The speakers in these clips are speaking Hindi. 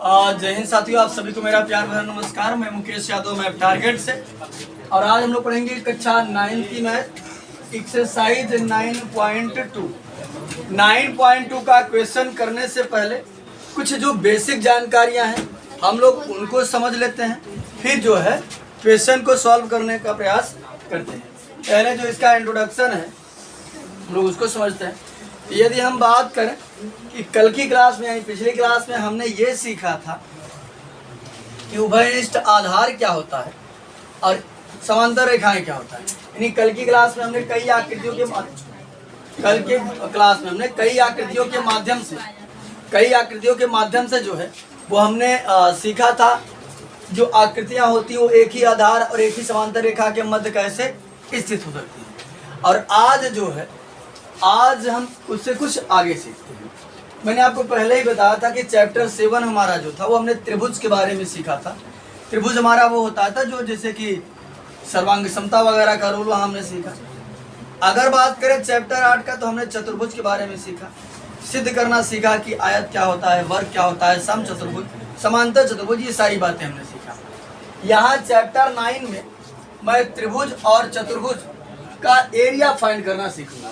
जय हिंद साथियों, आप सभी को मेरा प्यार भरा नमस्कार। मैं मुकेश यादव, मैं टारगेट से। और आज हम लोग पढ़ेंगे कक्षा 9 की मैथ एक्सरसाइज 9.2। 9.2 का क्वेश्चन करने से पहले कुछ जो बेसिक जानकारियां हैं हम लोग उनको समझ लेते हैं, फिर जो है क्वेश्चन को सॉल्व करने का प्रयास करते हैं। पहले जो इसका इंट्रोडक्शन है हम लोग उसको समझते हैं। यदि हम बात करें कि कल की क्लास में यानी पिछली क्लास में हमने ये सीखा था कि उभयनिष्ठ आधार क्या होता है और समांतर रेखाएं क्या होता है। यानी कल की क्लास में हमने कई आकृतियों के माध्यम से जो है वो हमने सीखा था। जो आकृतियां होती हैं वो एक ही आधार और एक ही समांतर रेखा के मध्य कैसे स्थित हो सकती है। और आज हम उससे कुछ आगे सीखते हैं। मैंने आपको पहले ही बताया था कि चैप्टर 7 हमारा जो था वो हमने त्रिभुज के बारे में सीखा था। त्रिभुज हमारा वो होता था जो जैसे कि सर्वांग समता वगैरह का रूल हमने सीखा। अगर बात करें चैप्टर 8 का तो हमने चतुर्भुज के बारे में सीखा, सिद्ध करना सीखा कि आयत क्या होता है, वर्ग क्या होता है, सम चतुर्भुज, समांतर चतुर्भुज, ये सारी बातें हमने सीखा। यहाँ चैप्टर 9 में मैं त्रिभुज और चतुर्भुज का एरिया फाइंड करना सीखूंगा।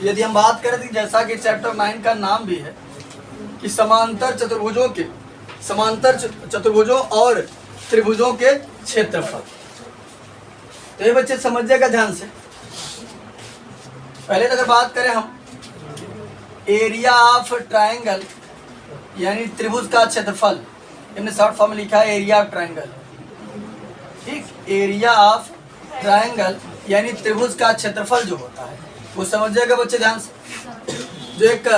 यदि हम बात करें तो जैसा कि चैप्टर 9 का नाम भी है कि समांतर चतुर्भुजों और त्रिभुजों के क्षेत्रफल। तो ये बच्चे समझिएगा ध्यान से। पहले तो अगर बात करें हम एरिया ऑफ ट्रायंगल यानी त्रिभुज का क्षेत्रफल, हमने शॉर्ट फॉर्म में लिखा है एरिया ऑफ ट्रायंगल। ठीक, एरिया ऑफ ट्रायंगल यानी त्रिभुज का क्षेत्रफल जो होता है वो समझिएगा बच्चे ध्यान से। जो एक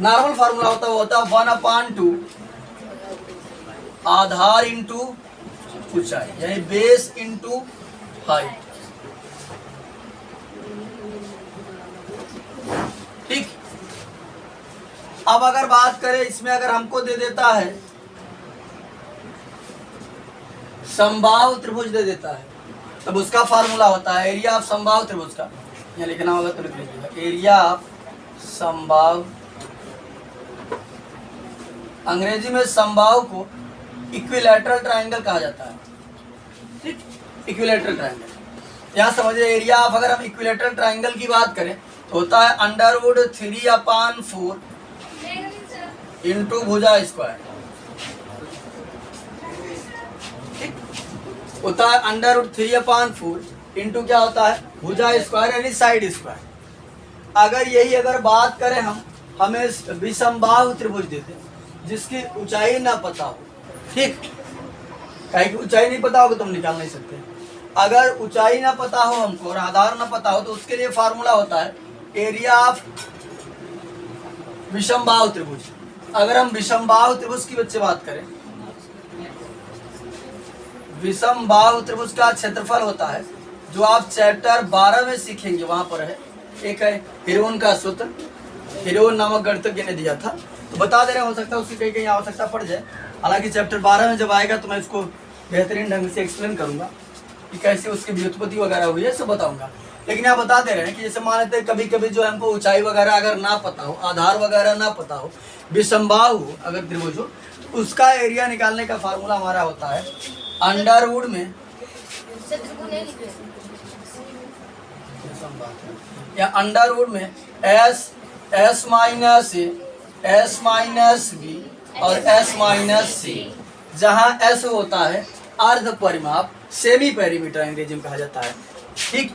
नॉर्मल फार्मूला होता है वो होता है 1/2 आधार इंटू ऊंचाई यानी बेस इंटू हाइट। ठीक, अब अगर बात करें इसमें अगर हमको दे देता है समबाहु त्रिभुज दे देता है तब उसका फार्मूला होता है एरिया ऑफ समबाहु त्रिभुज का। यहाँ लिखना होगा तो लिख लीजिएगा एरिया ऑफ समबाहु। अंग्रेजी में समबाहु को इक्विलैटरल ट्रायंगल कहा जाता है। ठीक, इक्विलैटरल ट्रायंगल। यहाँ समझिए एरिया ऑफ, अगर हम इक्विलैटरल ट्रायंगल की बात करें तो होता है √3/4 इंटू भुजा स्क्वायर। होता है √3/4 इंटू क्या होता है भुजा स्क्वायर यानी साइड स्क्वायर। अगर बात करें हमें विषमबाहु त्रिभुज देते हैं जिसकी ऊंचाई ना पता हो। ठीक, कहीं की ऊंचाई नहीं पता होगा तो हम निकाल नहीं सकते। अगर ऊंचाई ना पता हो हमको और आधार ना पता हो तो उसके लिए फार्मूला होता है एरिया ऑफ विषमबाहु त्रिभुज। अगर हम विषमबाहु त्रिभुज की बच्चे बात करें, विषमबाहु त्रिभुज का क्षेत्रफल होता है जो आप चैप्टर 12 में सीखेंगे। वहां पर है एक है हिरोन का सूत्र, हिरोन नामक गणितज्ञ ने दिया था। तो बता दे रहे, हो सकता है उसकी कहीं आवश्यकता पड़ जाए। हालांकि चैप्टर 12 में जब आएगा तो मैं इसको बेहतरीन ढंग से एक्सप्लेन करूंगा कि कैसे उसकी व्युत्पत्ति वगैरह हुई है, सब बताऊंगा। लेकिन यहाँ बता दे रहे हैं कि जैसे मान लेते हैं कभी कभी जो हमको ऊंचाई वगैरह अगर ना पता हो, आधार वगैरह ना पता हो, विषमबाहु हो अगर त्रिभुज हो तो उसका एरिया निकालने का फार्मूला हमारा होता है अंडरवुड में या अंडरवुड में s माइनस b और s माइनस c, जहाँ s होता है अर्ध परिमाप, सेमी पेरीमीटर अंग्रेजी में कहा जाता है। ठीक,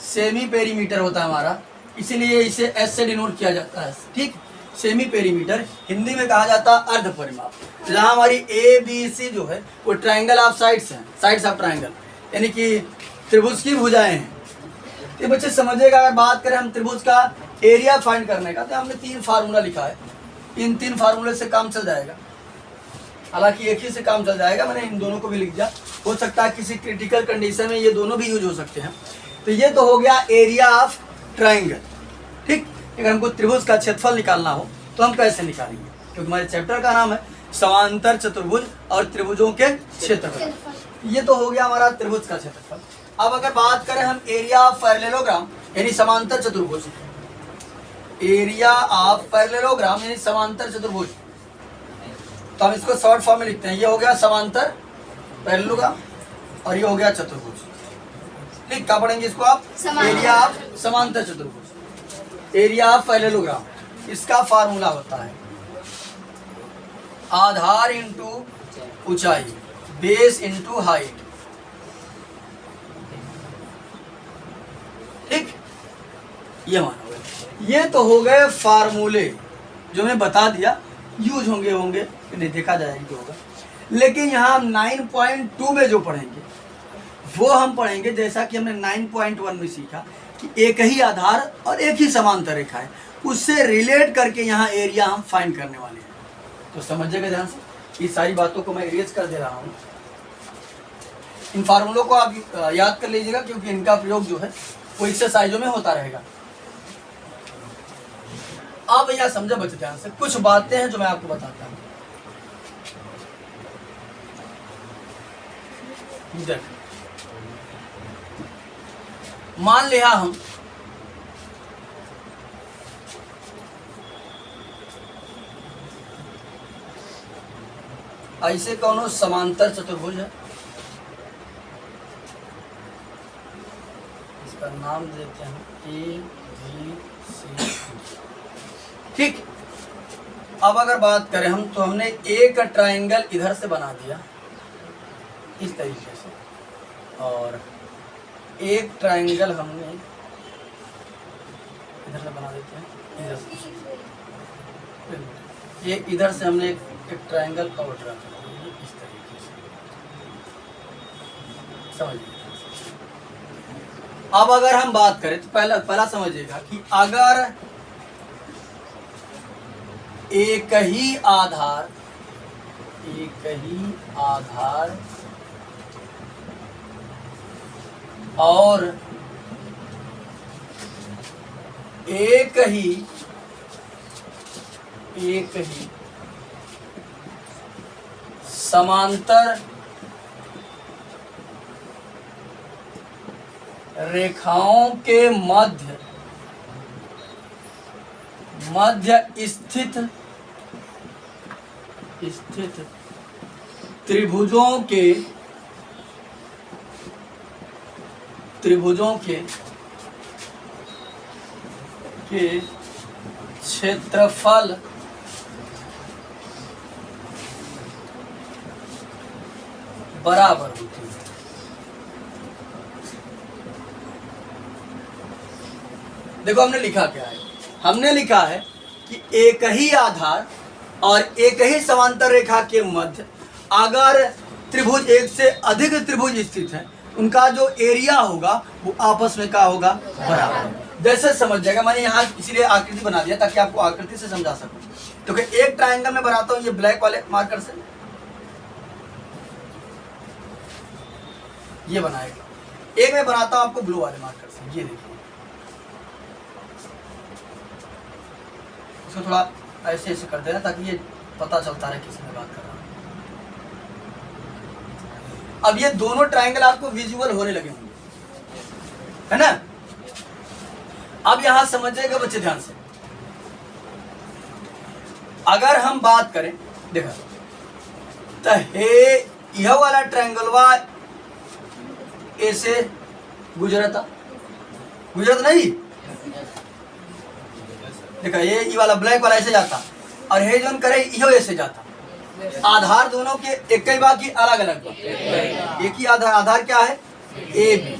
सेमी पेरीमीटर होता है हमारा, इसीलिए इसे s से डिनोट किया जाता है। ठीक, सेमी पेरीमीटर हिंदी में कहा जाता है अर्ध परिमाप। जहाँ हमारी ABC जो है वो ट्रायंगल ऑफ साइड्स हैं, साइड्स ऑफ ट्रायंगल यानी कि त्रिभुज की भुजाएं हैं। ये बच्चे समझिएगा। अगर बात करें हम त्रिभुज का एरिया फाइंड करने का तो हमने 3 फार्मूला लिखा है। इन 3 फार्मूले से काम चल जाएगा। हालांकि एक ही से काम चल जाएगा, मैंने इन दोनों को भी लिख दिया। हो सकता है किसी क्रिटिकल कंडीशन में ये दोनों भी यूज हो सकते हैं। तो ये तो हो गया एरिया ऑफ ट्रायंगल। ठीक, अगर हमको त्रिभुज का क्षेत्रफल निकालना हो तो हम कैसे निकालेंगे, क्योंकि हमारे चैप्टर का नाम है समांतर चतुर्भुज और त्रिभुजों के क्षेत्रफल। ये तो हो गया हमारा त्रिभुज का क्षेत्रफल। अब अगर बात करें हम एरिया ऑफ पैरेललोग्राम यानी समांतर चतुर्भुज, एरिया ऑफ पैरेललोग्राम यानी समांतर चतुर्भुज। तो हम इसको शॉर्ट फॉर्म में लिखते हैं, ये हो गया समांतर पैरेललोग्राम और ये हो गया चतुर्भुज। ठीक, क्या पढ़ेंगे इसको आप? एरिया ऑफ समांतर चतुर्भुज, एरिया ऑफ पैरेललोग्राम। इसका फार्मूला होता है आधार इंटू ऊंचाई, बेस इंटू हाइट। ठीक, ये मानो। ये तो हो गए फार्मूले जो मैं बता दिया, यूज होंगे नहीं देखा जाएगा कि होगा। लेकिन यहाँ 9.2 में जो पढ़ेंगे वो हम पढ़ेंगे जैसा कि हमने 9.1 में सीखा कि एक ही आधार और एक ही समांतर रेखा है, उससे रिलेट करके यहाँ एरिया हम फाइंड करने वाले हैं। तो समझिएगा ध्यान से, ये सारी बातों को मैं इरेज कर दे रहा हूँ। इन फार्मूलों को आप याद कर लीजिएगा क्योंकि इनका प्रयोग जो है वो एक्सरसाइजों में होता रहेगा। आप यहाँ समझे बच्चे ध्यान से, कुछ बातें हैं जो मैं आपको बताता हूँ। देख, मान लिया हम ऐसे कौनो समांतर चतुर्भुज है, इसका नाम देते हैं ABC। ठीक, अब अगर बात करें हम तो हमने एक ट्रायंगल इधर से बना दिया इस तरीके से, और एक ट्रायंगल हमने इधर से बना देते हैं, इधर से ये इधर से हमने एक ट्रायंगल और ड्रा कर दिया इस तरीके से, समझिए। अब अगर हम बात करें तो पहला समझिएगा कि अगर एक ही आधार और एक ही समांतर रेखाओं के मध्य स्थित त्रिभुजों के क्षेत्रफल बराबर होती है। देखो हमने लिखा क्या है, हमने लिखा है कि एक ही आधार और एक ही समांतर रेखा के मध्य अगर त्रिभुज, एक से अधिक त्रिभुज स्थित है, उनका जो एरिया होगा वो आपस में क्या होगा? बराबर। जैसे समझ जाएगा, मैंने यहाँ इसीलिए आकृति बना दिया ताकि आपको आकृति से समझा सकूं। तो एक ट्रायंगल में बनाता हूँ ये ब्लैक वाले मार्कर से, ये बनाएगा। एक में बनाता हूँ आपको ब्लू वाले मार्कर से, ये देखिए। इसको थोड़ा ऐसे ऐसे कर देना ताकि ये पता चलता रहे किसी में बात कर रहा हूँ। अब ये दोनों ट्रायंगल आपको विजुअल होने लगे होंगे, है ना? अब यहां समझिएगा बच्चे ध्यान से, अगर हम बात करें, देखा तो हे यह वाला ट्रायंगलवा ऐसे गुजरता नहीं, देखा ये वाला ब्लैक वाला ऐसे जाता और हे जोन करे यो ऐसे जाता। आधार दोनों के एक ही बाकी अलग अलग, एक ही आधार क्या है? A B.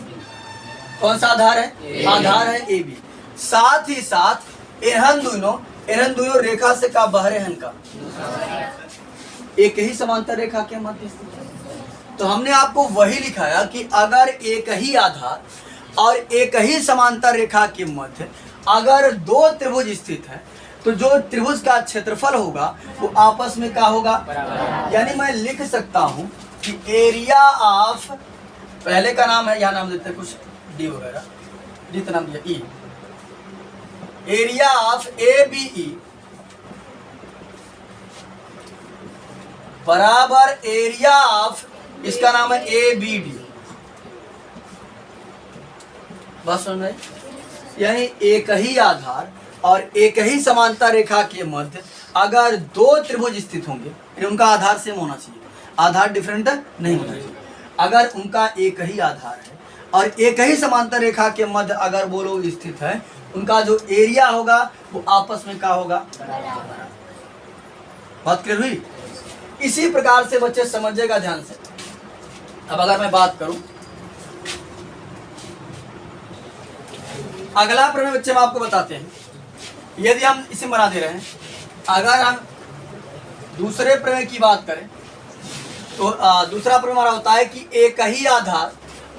कौन सा आधार है? आधार है ए बी। साथ ही साथ एहन दोनों रेखा से का बहरे हन का एक ही समांतर रेखा के मध्य स्थित। तो हमने आपको वही लिखाया कि अगर एक ही आधार और एक ही समांतर रेखा के मध्य अगर दो त्रिभुज स्थित है तो जो त्रिभुज का क्षेत्रफल होगा वो आपस में क्या होगा? यानी मैं लिख सकता हूं कि एरिया ऑफ, पहले का नाम है, यहां नाम देते हैं कुछ डी वगैरह, डी तो नाम दिया E, area of A B E बराबर एरिया ऑफ, इसका नाम है ए बी डी। बस सुन रहे, यानी एक ही आधार और एक ही समांतर रेखा के मध्य अगर दो त्रिभुज स्थित होंगे, यानी उनका आधार सेम होना चाहिए, आधार डिफरेंट नहीं होना चाहिए। अगर उनका एक ही आधार है और एक ही समांतर रेखा के मध्य अगर वो लोग स्थित है, उनका जो एरिया होगा वो आपस में क्या होगा, बात क्लियर हुई। इसी प्रकार से बच्चे समझिएगा ध्यान से। अब अगर मैं बात करूं, अगला प्रमेय बच्चे हम आपको बताते हैं। यदि हम इसे बना दे रहे हैं, अगर हम दूसरे प्रमेय की बात करें तो दूसरा प्रमेय हमारा होता है कि एक ही आधार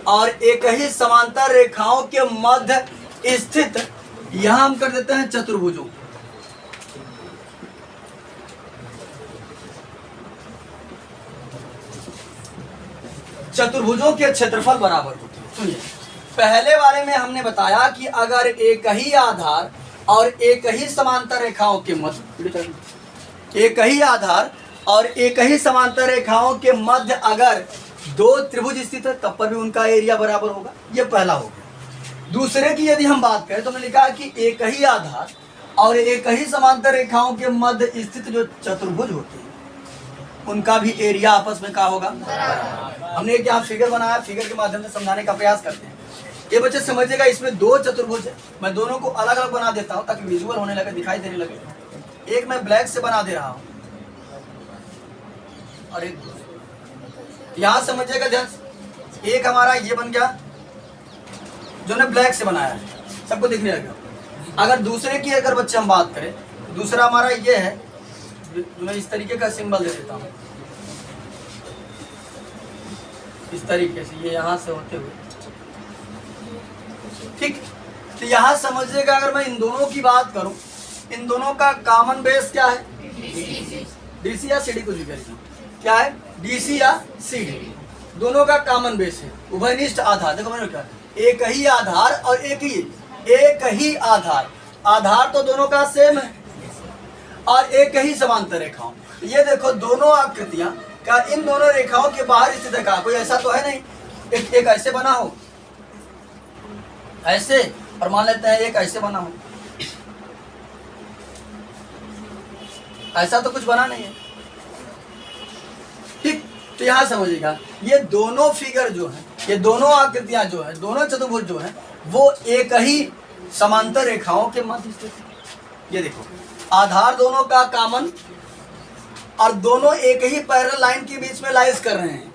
और एक ही समांतर रेखाओं के मध्य स्थित, यहां हम कर देते हैं चतुर्भुजों। चतुर्भुजों के क्षेत्रफल बराबर होते हैं। सुनिए, पहले वाले में हमने बताया कि अगर एक ही आधार और एक ही समांतर रेखाओं के मध्य, एक ही आधार और एक ही समांतर रेखाओं के मध्य अगर दो त्रिभुज स्थित है, तब पर भी उनका एरिया बराबर होगा। ये पहला हो गया। दूसरे की यदि हम बात करें तो हमने लिखा कि एक ही आधार और एक ही समांतर रेखाओं के मध्य स्थित जो चतुर्भुज होते हैं, उनका भी एरिया आपस में क्या होगा, हमने एक यहाँ फिगर बनाया, फिगर के माध्यम से समझाने का प्रयास करते हैं। ये बच्चे समझिएगा, इसमें दो चतुर्भुज है। मैं दोनों को अलग अलग बना देता हूँ ताकि विजुअल होने लगे, दिखाई देने लगे। एक मैं ब्लैक से बना दे रहा हूँ और एक यहाँ समझिएगा ध्यान से। एक हमारा ये बन गया जो ने ब्लैक से बनाया है, सबको दिखने लगा। अगर दूसरे की अगर बच्चे हम बात करें, दूसरा हमारा ये है, मैं इस तरीके का सिंबल दे देता हूँ, इस तरीके से, ये यहाँ से होते हुए, ठीक। तो यहाँ समझिएगा, अगर मैं इन दोनों की बात करूं, इन दोनों का कॉमन बेस क्या है, डीसी या सीडी, कुछ भी करिए, क्या है, डीसी या सीडी, दोनों का कॉमन बेस है उभयनिष्ठ आधार। देखो मैंने क्या, एक ही आधार और एक ही आधार, आधार तो दोनों का सेम है और एक ही समांतर रेखाओं। ये देखो दोनों आकृतियां का इन दोनों रेखाओं के बाहर स्थित है, कोई ऐसा तो है नहीं एक ऐसे बना हो, ऐसे, और मान लेते हैं एक ऐसे बना हो, ऐसा तो कुछ बना नहीं है, ठीक। तो यहां समझिएगा, ये दोनों फिगर जो है, ये दोनों आकृतियां जो है, दोनों चतुर्भुज जो है, वो एक ही समांतर रेखाओं के मध्य स्थित है। ये देखो, आधार दोनों का कॉमन और दोनों एक ही पैरेलल लाइन के बीच में लाइज कर रहे हैं,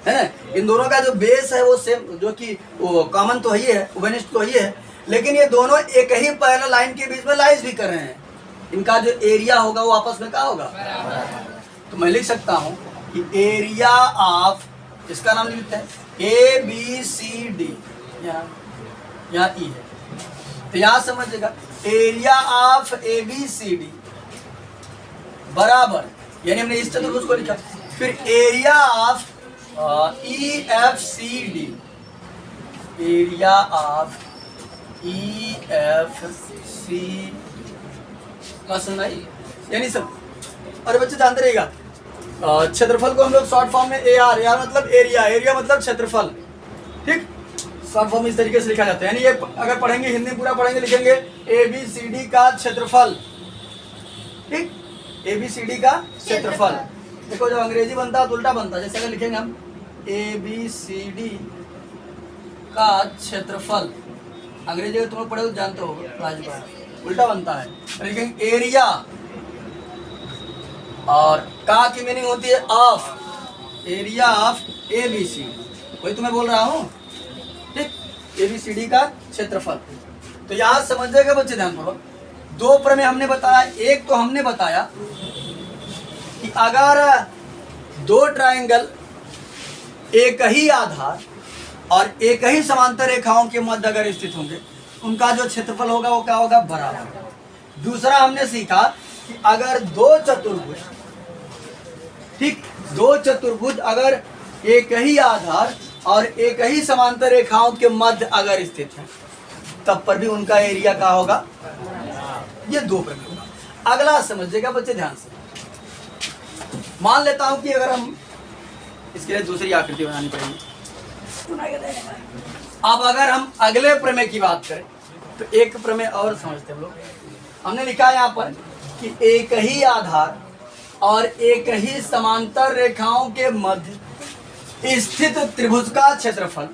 है ना। इन दोनों का जो बेस है वो सेम, जो कि वो कॉमन तो ही है, उभयनिष्ठ तो ही है, लेकिन ये दोनों एक ही पैरेलल लाइन के बीच में लाइज भी कर रहे हैं। इनका जो एरिया होगा वो आपस में क्या होगा, तो मैं लिख सकता हूँ कि एरिया ऑफ, इसका नाम लिखते हैं ए बी सी डी, यहाँ ई है, तो यहाँ समझिएगा area of A B C D बराबर, यानी हमने इस चतुर्भुज को लिखा, फिर area of E F C D, area of E F C, सुनाई, यानी सब। और बच्चे जानते रहेगा, क्षेत्रफल को हम लोग शॉर्ट फॉर्म में ए आर मतलब एरिया, एरिया मतलब क्षेत्रफल, ठीक। शॉर्ट फॉर्म इस तरीके से लिखा जाता है, यानी ये अगर पढ़ेंगे, हिंदी पूरा पढ़ेंगे, लिखेंगे ए बी सी डी का क्षेत्रफल, ठीक, ए बी सी डी का क्षेत्रफल। देखो जब अंग्रेजी बनता है तो उल्टा बनता है, जैसे अगर लिखेंगे हम ए बी सी डी का क्षेत्रफल, अंग्रेजी अगर तुम लोग पढ़े तो जानते हो, उल्टा बनता है, लिखेंगे एरिया, और का की मीनिंग होती है of, area of A B C, वही तुम्हें बोल रहा हूँ, ठीक, ए बी सी डी का क्षेत्रफल। तो यहाँ समझिएगा बच्चे ध्यान पूर्वक, दो प्रमेय हमने बताया। एक तो हमने बताया कि अगर दो ट्रायंगल एक ही आधार और एक ही समांतर रेखाओं के मध्य अगर स्थित होंगे, उनका जो क्षेत्रफल होगा वो क्या होगा, बराबर। दूसरा हमने सीखा कि अगर दो चतुर्भुज, ठीक, दो चतुर्भुज अगर एक ही आधार और एक ही समांतर रेखाओं के मध्य अगर स्थित है, तब पर भी उनका एरिया क्या होगा, ये दो प्रमेय होगा। अगला समझिएगा बच्चे ध्यान से, मान लेता हूं कि अगर हम इसके लिए दूसरी आकृति बनानी पड़ेगी। अब अगर हम अगले प्रमेय की बात करें तो एक प्रमेय और समझते हम लोग। हमने लिखा है यहाँ पर कि एक ही आधार और एक ही समांतर रेखाओं के मध्य स्थित त्रिभुज का क्षेत्रफल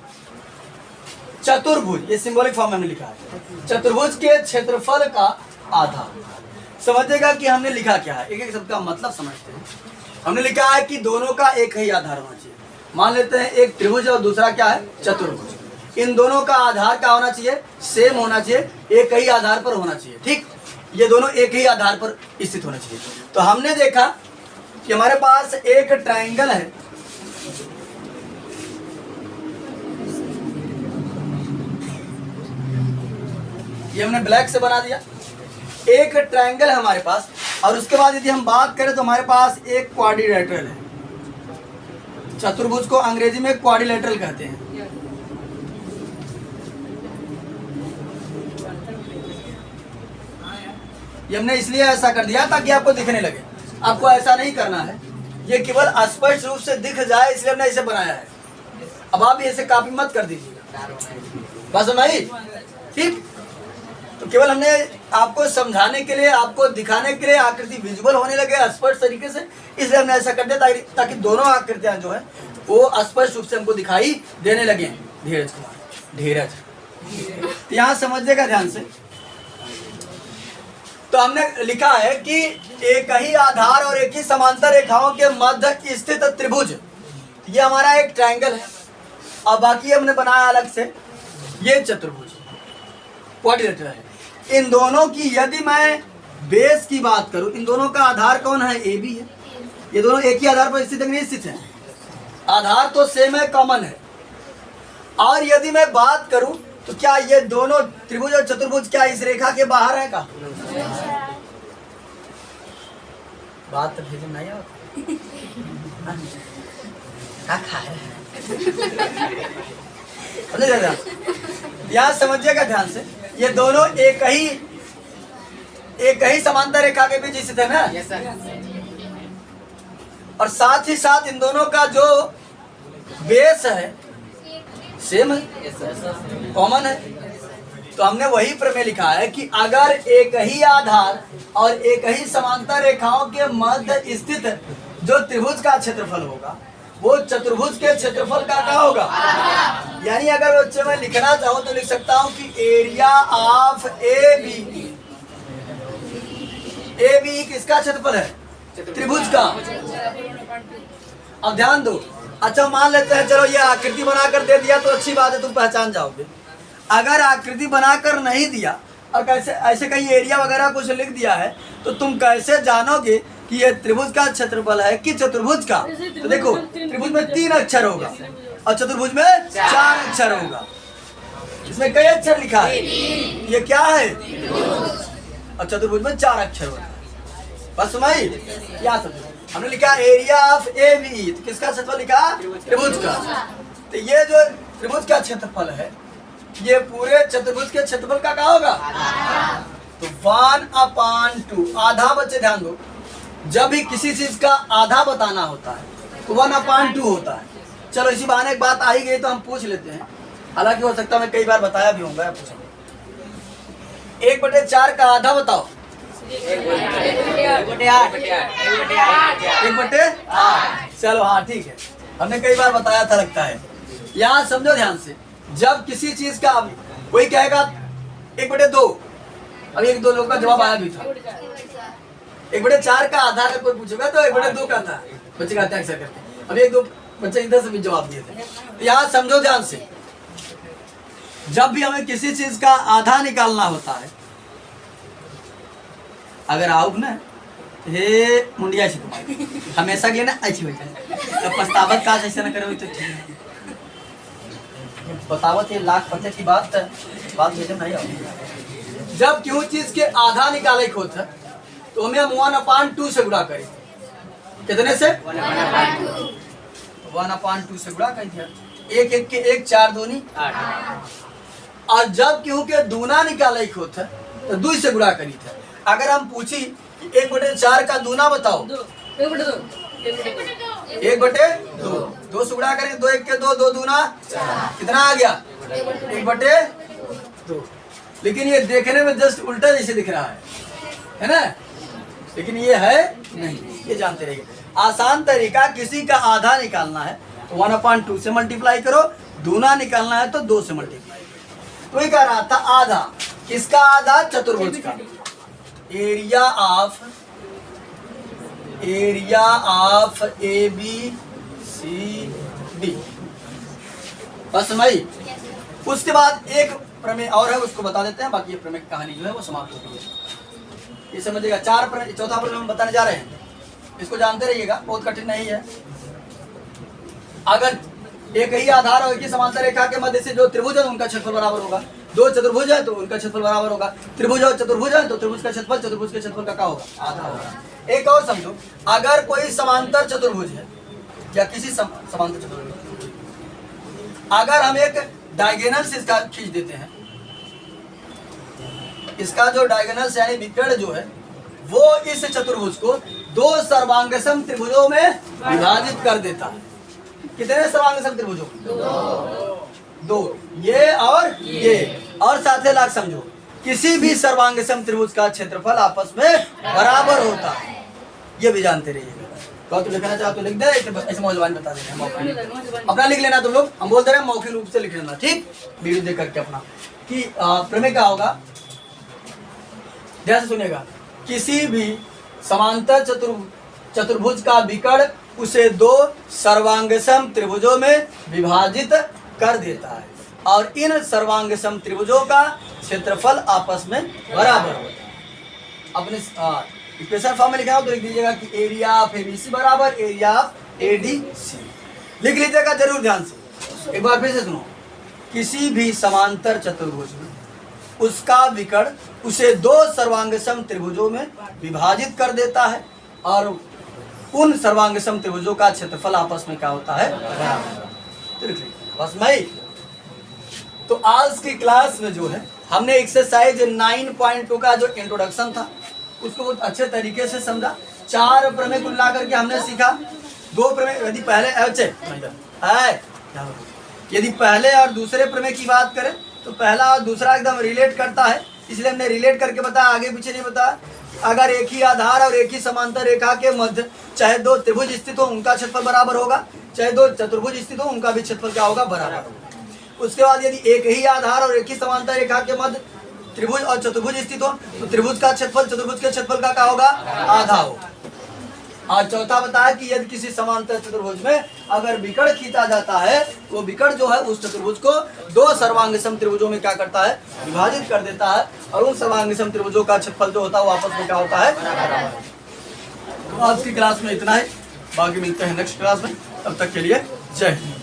चतुर्भुज, ये सिंबॉलिक फॉर्म में हमने लिखा है, चतुर्भुज के क्षेत्रफल का आधा। समझिएगा कि हमने लिखा क्या है, एक एक शब्द का मतलब समझते हैं। हमने लिखा है कि दोनों का एक ही आधार होना चाहिए। मान लेते हैं एक त्रिभुज और दूसरा क्या है, चतुर्भुज। इन दोनों का आधार क्या होना चाहिए, सेम होना चाहिए, एक ही आधार पर होना चाहिए। ठीक, ये दोनों एक ही आधार पर स्थित होना चाहिए। तो हमने देखा कि हमारे पास एक ट्रायंगल है, ये हमने ब्लैक से बना दिया। एक ट्रायंगल है हमारे पास, और उसके बाद यदि हम बात करें तो हमारे पास एक क्वाड्रिलेटरल है। चतुर्भुज को अंग्रेजी में क्वाड्रिलेटरल कहते हैं। ये हमने इसलिए ऐसा कर दिया ताकि आपको दिखने लगे, आपको ऐसा नहीं करना है, ये केवल स्पष्ट रूप से दिख जाए इसलिए हमने इसे बनाया है। अब आप इसे कॉपी मत कर दीजिएगा, बस नहीं, ठीक। तो केवल हमने आपको समझाने के लिए, आपको दिखाने के लिए, आकृति विजुअल होने लगे स्पष्ट तरीके से, इसलिए हमने ऐसा कर दिया ताकि दोनों आकृतियां जो है वो स्पष्ट रूप से हमको दिखाई देने लगे। धीरज कुमार, धीरज, यहाँ समझिएगा ध्यान से। तो हमने लिखा है कि एक ही आधार और एक ही समांतर रेखाओं के मध्य स्थित त्रिभुज, ये हमारा एक ट्रायंगल है, और बाकी हमने बनाया अलग से ये चतुर्भुज, क्वाड्रिलेटरल है। इन दोनों की यदि मैं बेस की बात करूं, इन दोनों का आधार कौन है, ए बी है। ये दोनों एक ही आधार पर स्थित नहीं स्थित है, आधार तो सेम है, कॉमन है। और यदि मैं बात करूं तो क्या ये दोनों त्रिभुज और चतुर्भुज क्या इस रेखा के बाहर है का? बात तो भेज नहीं यहाँ समझिएगा ध्यान से, ये दोनों एक ही समांतर रेखा के बीच स्थित है ना। और साथ ही साथ इन दोनों का जो बेस है सेम है, कॉमन है। तो हमने वही प्रमेय लिखा है कि अगर एक ही आधार और एक ही समांतर रेखाओं के मध्य स्थित जो त्रिभुज का क्षेत्रफल होगा वो चतुर्भुज के क्षेत्रफल का क्या होगा। यानी अगर बच्चे मैं लिखना चाहूं तो लिख सकता हूं कि एरिया ऑफ ए बी किसका क्षेत्रफल है, त्रिभुज का। अब ध्यान दो, अच्छा मान लेते हैं, चलो ये आकृति बनाकर दे दिया तो अच्छी बात है, तुम पहचान जाओगे। अगर आकृति बनाकर नहीं दिया और कैसे ऐसे कहीं एरिया वगैरह कुछ लिख दिया है तो तुम कैसे जानोगे कि ये त्रिभुज का क्षेत्रफल है कि चतुर्भुज का। तो देखो, त्रिभुज में 3 अक्षर होगा और चतुर्भुज में 4 अक्षर होगा। इसमें कई अक्षर लिखा है, ये क्या है, और चतुर्भुज में 4 अक्षर होगा। बस सुनाई, क्या समझो, हमने लिखा एरिया ऑफ ए बी, तो किसका क्षेत्रफल लिखा, त्रिभुज का। तो ये जो त्रिभुज का क्षेत्रफल है ये पूरे चतुर्भुज के क्षेत्रफल का क्या होगा, तो 1/2 आधा। बच्चे ध्यान दो, जब भी किसी चीज का आधा बताना होता है तो 1/2 होता है। चलो इसी बहाने एक बात आ ही गई तो हम पूछ लेते हैं, हालांकि हो सकता है मैं कई बार बताया भी होगा। 1/4 का आधा बताओ, 1/8। चलो हाँ ठीक है, हमने कई बार बताया था लगता है। यहाँ समझो ध्यान से, जब किसी चीज का कोई कहेगा 1/2, अब 1-2 लोग का जवाब आया भी था। 1/4 का आधा अगर कोई पूछेगा तो 1/2 का था, बच्चे कहते हैं अक्सर करके। अब 1-2 बच्चे इधर से भी जवाब दिए थे। तो यहाँ समझो ध्यान से, जब भी हमें किसी चीज का आधा निकालना होता है, अगर आओ ना हे मुंडिया से तुम्हारी हमेशा के लिए ना अच्छी हो जाए, तो पछतावत का ऐसा न करो तो ठीक है। बतावत ये लाख पते की बात भेजे नहीं आओ। जब क्यों चीज के आधा निकाले को था तो हमें 1/2 से गुणा करें। कितने से, 1/2 से गुणा कर दिया। 1 के 1 4 दूनी 8। और जब क्यों के दूना निकाले को था तो 2 से गुणा करी था। अगर हम पूछी 1/4 का दूना बताओ, 1/2, 2 से गुणा करेंगे, 2 1 के 2, 2 दूना 4, कितना आ गया 1/2। लेकिन ये देखने में जस्ट उल्टा जैसे दिख रहा है ना, लेकिन ये है नहीं, ये जानते रहिए। आसान तरीका, किसी का आधा निकालना है तो 1/2 से मल्टीप्लाई करो, दूना निकालना है तो 2 से मल्टीप्लाई करो। तो ये कह रहा था आधा, किसका आधा? चतुर्भुज का। Area of ABCD। बस समझ। उसके बाद एक प्रमेय और है, उसको बता देते हैं, बाकी ये प्रमेय की कहानी जो है वो समाप्त होती है। ये समझिएगा। चौथा प्रमेय हम बताने जा रहे हैं, इसको जानते रहिएगा, बहुत कठिन नहीं है। अगर एक ही आधार और एक ही समांतर रेखा के मध्य से जो त्रिभुज है उनका क्षेत्रफल बराबर होगा, दो चतुर्भुज है तो उनका क्षेत्रफल बराबर होगा, त्रिभुज और चतुर्भुज है तो त्रिभुज का क्षेत्रफल चतुर्भुज के क्षेत्रफल का क्या होगा? आधा होगा। एक और समझो, अगर कोई समांतर चतुर्भुज है या किसी समांतर चतुर्भुज, अगर हम एक डायगोनल इसका खींच देते हैं, इसका जो डायगोनल यानी विकर्ण जो है वो इस चतुर्भुज को दो सर्वांगसम त्रिभुजों में विभाजित कर देता है। कितने सर्वांगसम त्रिभुजों? दो, ये और ये। और साथ ही लाख समझो, किसी भी सर्वांगसम त्रिभुज का क्षेत्रफल आपस में बराबर होता है, ये भी जानते रहिएगा। तो लिखना चाहो तो लिख दे, ऐसे मौजवान बता देते हैं, अपना लिख लेना तुम लोग, हम बोल दे रहे हैं मौखिक रूप से लिख लेना, ठीक? वीडियो देख करके अपना कि प्रमेय क्या होगा, ध्यान से सुनिएगा। किसी भी समांतर चतुर्भुज का विकर्ण उसे दो सर्वांगसम त्रिभुजों में विभाजित कर देता है और इन सर्वांगसम त्रिभुजों का क्षेत्रफल आपस में बराबर होता है। अपने स्पेशल फॉर्म में लिखा हो तो लिख दीजिएगा कि एरिया ऑफ एबीसी बराबर एरिया ऑफ एडीसी। लिख लीजिएगा जरूर ध्यान से। एक बार फिर से सुनो, किसी भी समांतर चतुर्भुज में उसका विकर्ण उसे दो सर्वांगसम त्रिभुजों में विभाजित कर देता है और उन सर्वांगसम त्रिभुजों का क्षेत्रफल आपस में क्या होता है? बराबर। बस मैं तो आज की क्लास में जो है हमने एक्सरसाइज 9.2 का जो इंट्रोडक्शन था उसको बहुत अच्छे तरीके से समझा। 4 प्रमेय को ला करके हमने सीखा। 2 प्रमेय यदि पहले और दूसरे प्रमेय की बात करें तो पहला और दूसरा एकदम रिलेट करता है, इसलिए हमने रिलेट करके बताया, आगे पीछे नहीं बताया। अगर एक ही आधार और एक ही समांतर रेखा के मध्य चाहे दो त्रिभुज स्थित हो उनका क्षेत्रफल बराबर होगा, चाहे दो चतुर्भुज स्थित हो उनका भी क्षेत्रफल क्या होगा? बराबर होगा। उसके बाद यदि एक ही आधार और एक ही समांतर रेखा के मध्य त्रिभुज और चतुर्भुज स्थित हो तो त्रिभुज का क्षेत्रफल चतुर्भुज के क्षेत्रफल का क्या होगा? आधा होगा। और चौथा बताया कि यदि किसी समांतर चतुर्भुज में अगर विकर्ण खींचा जाता है वो विकर्ण जो है उस चतुर्भुज को दो सर्वांगसम त्रिभुजों में क्या करता है? विभाजित कर देता है और उन सर्वांगसम त्रिभुजों का क्षेत्रफल जो होता है वो आपस में क्या होता है? तो आज की क्लास में इतना ही, बाकी मिलते हैं नेक्स्ट क्लास में, तब तक के लिए जय हिंद।